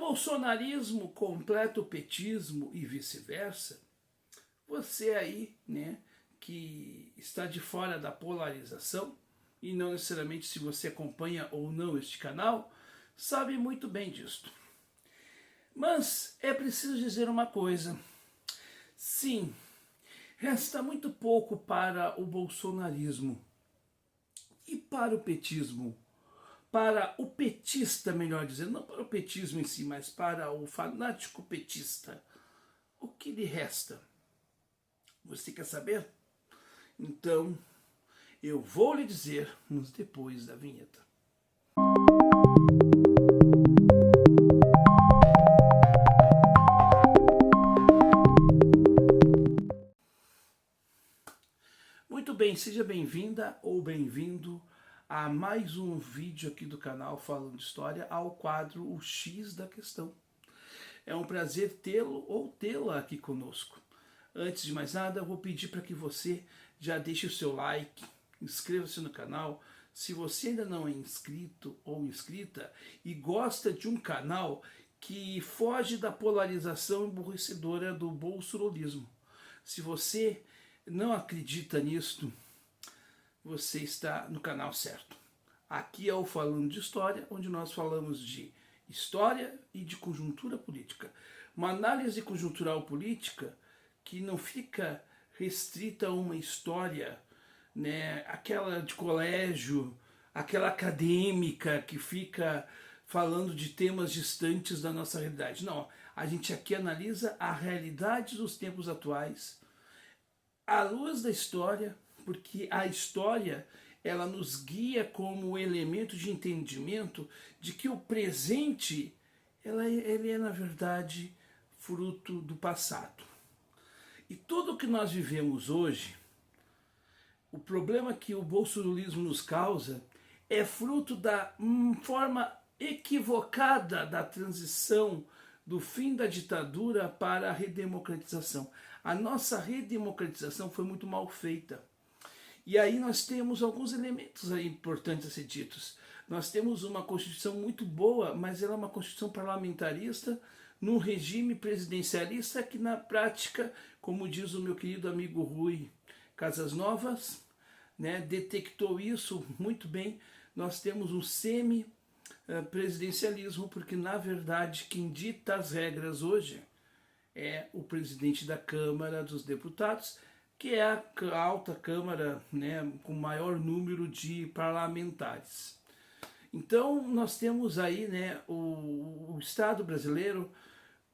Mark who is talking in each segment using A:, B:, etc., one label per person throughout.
A: bolsonarismo completa o petismo e vice-versa, você aí, né, que está de fora da polarização, e não necessariamente se você acompanha ou não este canal, sabe muito bem disto. Mas é preciso dizer uma coisa. Sim, resta muito pouco para o bolsonarismo e para o petismo. Para o petista, melhor dizendo, não para o petismo em si, mas para o fanático petista. O que lhe resta? Você quer saber? Então, eu vou lhe dizer nos depois da vinheta. Muito bem, seja bem-vinda ou bem-vindo a mais um vídeo aqui do canal Falando de História, ao quadro O X da Questão. É um prazer tê-lo ou tê-la aqui conosco. Antes de mais nada, eu vou pedir para que você já deixe o seu like, inscreva-se no canal. Se você ainda não é inscrito ou inscrita e gosta de um canal que foge da polarização emburrecedora do bolsonarismo, se você não acredita nisto, você está no canal certo. Aqui é o Falando de História, onde nós falamos de história e de conjuntura política. Uma análise conjuntural política que não fica restrita a uma história, né, aquela de colégio, aquela acadêmica que fica falando de temas distantes da nossa realidade. Não, a gente aqui analisa a realidade dos tempos atuais, à luz da história, porque a história ela nos guia como elemento de entendimento de que o presente ele é, na verdade, fruto do passado. E tudo o que nós vivemos hoje, o problema que o bolsonarismo nos causa é fruto da forma equivocada da transição do fim da ditadura para a redemocratização. A nossa redemocratização foi muito mal feita. E aí nós temos alguns elementos aí importantes a ser ditos. Nós temos uma Constituição muito boa, mas ela é uma Constituição parlamentarista, num regime presidencialista que na prática, como diz o meu querido amigo Rui Casas Novas, né, detectou isso muito bem. Nós temos um semi-presidencialismo, porque na verdade quem dita as regras hoje é o presidente da Câmara dos Deputados, que é a alta Câmara, né, com maior número de parlamentares. Então nós temos aí, né, o Estado brasileiro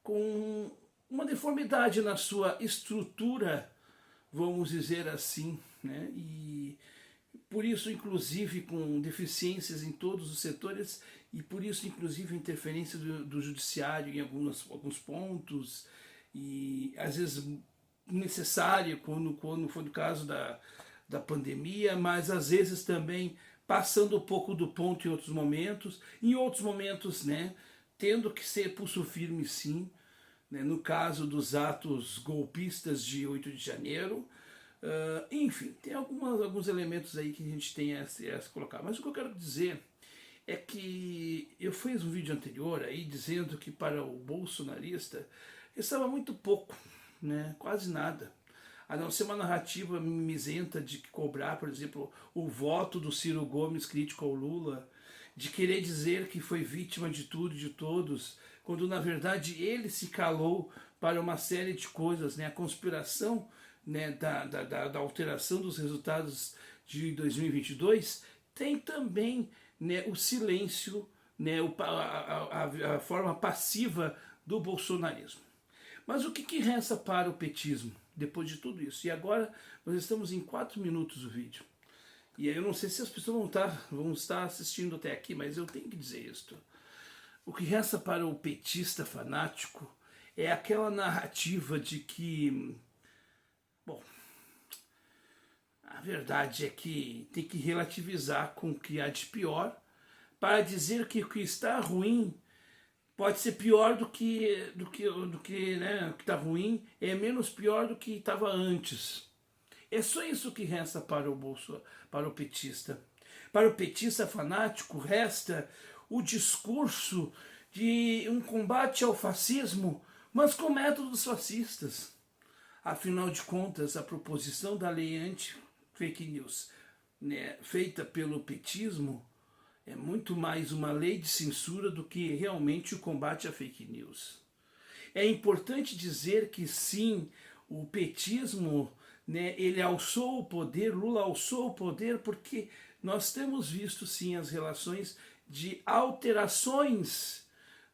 A: com uma deformidade na sua estrutura, vamos dizer assim, né, e por isso inclusive com deficiências em todos os setores e por isso inclusive interferência do judiciário em alguns pontos e às vezes necessário quando foi o caso da pandemia, mas às vezes também passando um pouco do ponto em outros momentos, né, tendo que ser pulso firme sim, né, no caso dos atos golpistas de 8 de janeiro, enfim, tem alguns elementos aí que a gente tem a se colocar, mas o que eu quero dizer é que eu fiz um vídeo anterior aí dizendo que para o bolsonarista estava muito pouco, né, quase nada, a não ser uma narrativa mimizenta de cobrar, por exemplo, o voto do Ciro Gomes crítico ao Lula, de querer dizer que foi vítima de tudo e de todos, quando na verdade ele se calou para uma série de coisas, né, a conspiração, né, da alteração dos resultados de 2022 tem também, né, o silêncio, né, a forma passiva do bolsonarismo. Mas o que resta para o petismo depois de tudo isso? E agora nós estamos em 4 minutos do vídeo. E aí eu não sei se as pessoas vão estar assistindo até aqui, mas eu tenho que dizer isto. O que resta para o petista fanático é aquela narrativa de que, bom, a verdade é que tem que relativizar com o que há de pior para dizer que o que está ruim pode ser pior do que né, o que está ruim é menos pior do que estava antes. É só isso que resta para o petista. Para o petista fanático resta o discurso de um combate ao fascismo, mas com métodos fascistas. Afinal de contas, a proposição da lei anti-fake news, né, feita pelo petismo, é muito mais uma lei de censura do que realmente o combate à fake news. É importante dizer que sim, o petismo, né, ele alçou o poder, Lula alçou o poder, porque nós temos visto sim as relações de alterações,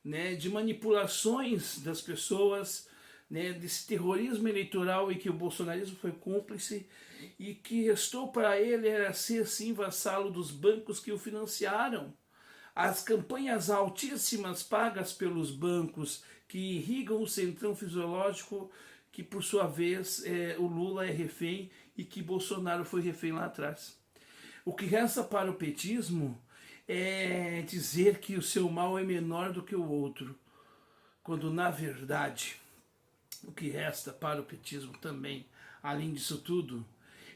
A: né, de manipulações das pessoas, né, desse terrorismo eleitoral em que o bolsonarismo foi cúmplice e que restou para ele era ser sim vassalo dos bancos que o financiaram. As campanhas altíssimas pagas pelos bancos que irrigam o centrão fisiológico, que por sua vez o Lula é refém e que Bolsonaro foi refém lá atrás. O que resta para o petismo é dizer que o seu mal é menor do que o outro, quando na verdade o que resta para o petismo também, além disso tudo,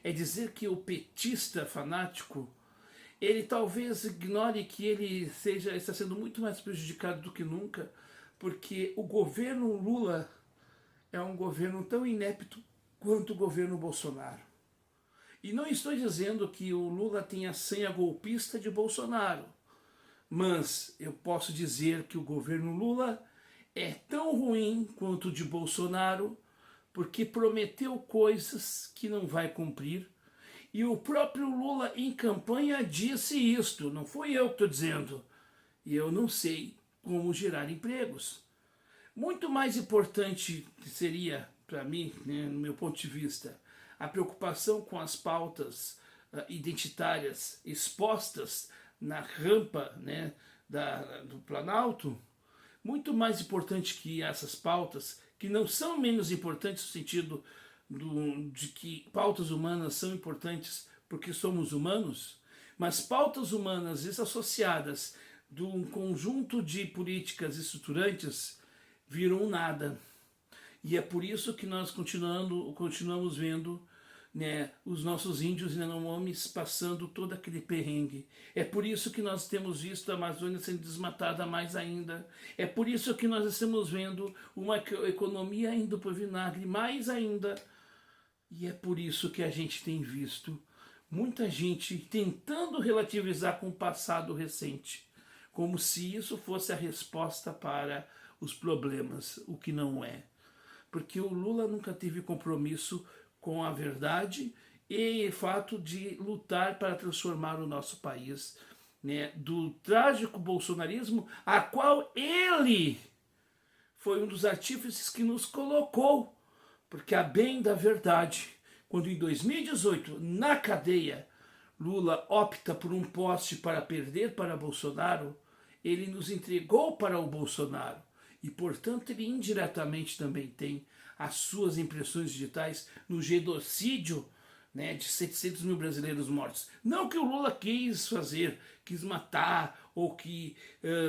A: é dizer que o petista fanático, ele talvez ignore que ele está sendo muito mais prejudicado do que nunca, porque o governo Lula é um governo tão inepto quanto o governo Bolsonaro. E não estou dizendo que o Lula tem a senha golpista de Bolsonaro, mas eu posso dizer que o governo Lula é tão ruim quanto o de Bolsonaro, porque prometeu coisas que não vai cumprir. E o próprio Lula em campanha disse isto, não fui eu que estou dizendo. E eu não sei como gerar empregos. Muito mais importante seria, para mim, né, no meu ponto de vista, a preocupação com as pautas identitárias expostas na rampa, né, do Planalto, muito mais importante que essas pautas, que não são menos importantes no sentido de que pautas humanas são importantes porque somos humanos, mas pautas humanas desassociadas de um conjunto de políticas estruturantes viram um nada. E é por isso que nós continuamos vendo, né, os nossos índios e Yanomamis passando todo aquele perrengue. É por isso que nós temos visto a Amazônia sendo desmatada mais ainda. É por isso que nós estamos vendo uma economia indo para o vinagre mais ainda. E é por isso que a gente tem visto muita gente tentando relativizar com o passado recente, como se isso fosse a resposta para os problemas, o que não é. Porque o Lula nunca teve compromisso com a verdade e o fato de lutar para transformar o nosso país, né, do trágico bolsonarismo, a qual ele foi um dos artífices que nos colocou. Porque a bem da verdade, quando em 2018, na cadeia, Lula opta por um poste para perder para Bolsonaro, ele nos entregou para o Bolsonaro. E, portanto, ele indiretamente também tem as suas impressões digitais no genocídio, né, de 700 mil brasileiros mortos. Não que o Lula quis fazer, quis matar, ou que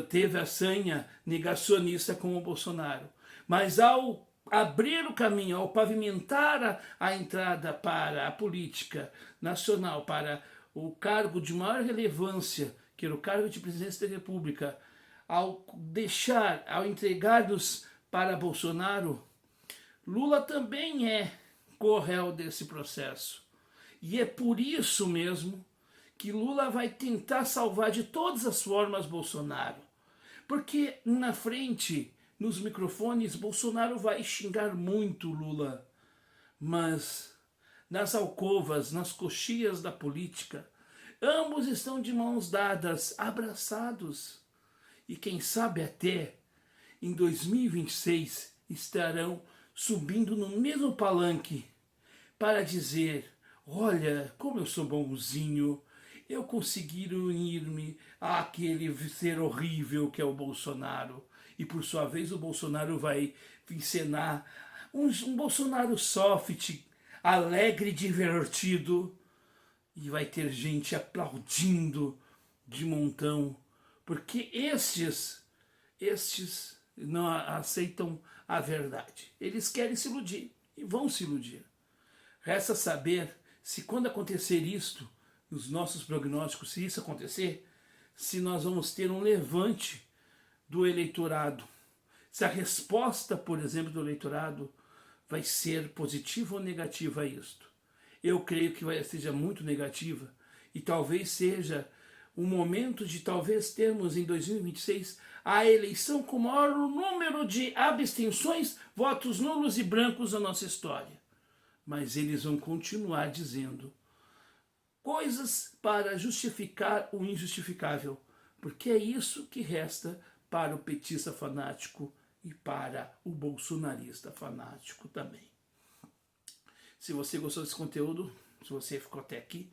A: teve a sanha negacionista como o Bolsonaro. Mas ao abrir o caminho, ao pavimentar a entrada para a política nacional, para o cargo de maior relevância, que era o cargo de presidência da República, ao entregar-nos para Bolsonaro, Lula também é corréu desse processo. E é por isso mesmo que Lula vai tentar salvar de todas as formas Bolsonaro. Porque na frente, nos microfones, Bolsonaro vai xingar muito Lula. Mas nas alcovas, nas coxias da política, ambos estão de mãos dadas, abraçados. E quem sabe até em 2026 estarão subindo no mesmo palanque para dizer: olha, como eu sou bonzinho, eu consegui unir-me àquele ser horrível que é o Bolsonaro. E por sua vez o Bolsonaro vai encenar um Bolsonaro soft, alegre e divertido. E vai ter gente aplaudindo de montão. Porque estes não aceitam a verdade. Eles querem se iludir e vão se iludir. Resta saber se quando acontecer isto, nos nossos prognósticos, se isso acontecer, se nós vamos ter um levante do eleitorado, se a resposta, por exemplo, do eleitorado vai ser positiva ou negativa a isto. Eu creio que seja muito negativa e talvez seja o momento de talvez termos em 2026 a eleição com o maior número de abstenções, votos nulos e brancos da nossa história. Mas eles vão continuar dizendo coisas para justificar o injustificável, porque é isso que resta para o petista fanático e para o bolsonarista fanático também. Se você gostou desse conteúdo, se você ficou até aqui,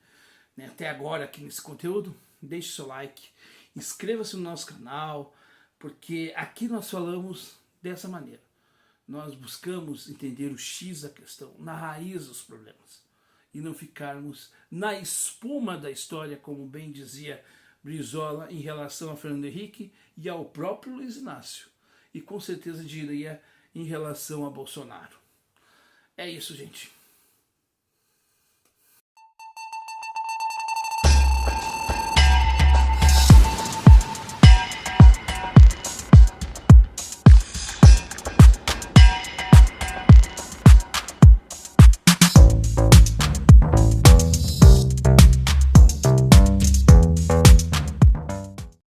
A: né, até agora aqui nesse conteúdo, deixe seu like, inscreva-se no nosso canal, porque aqui nós falamos dessa maneira. Nós buscamos entender o X da questão, na raiz dos problemas, e não ficarmos na espuma da história, como bem dizia Brizola em relação a Fernando Henrique e ao próprio Luiz Inácio, e com certeza diria em relação a Bolsonaro. É isso, gente.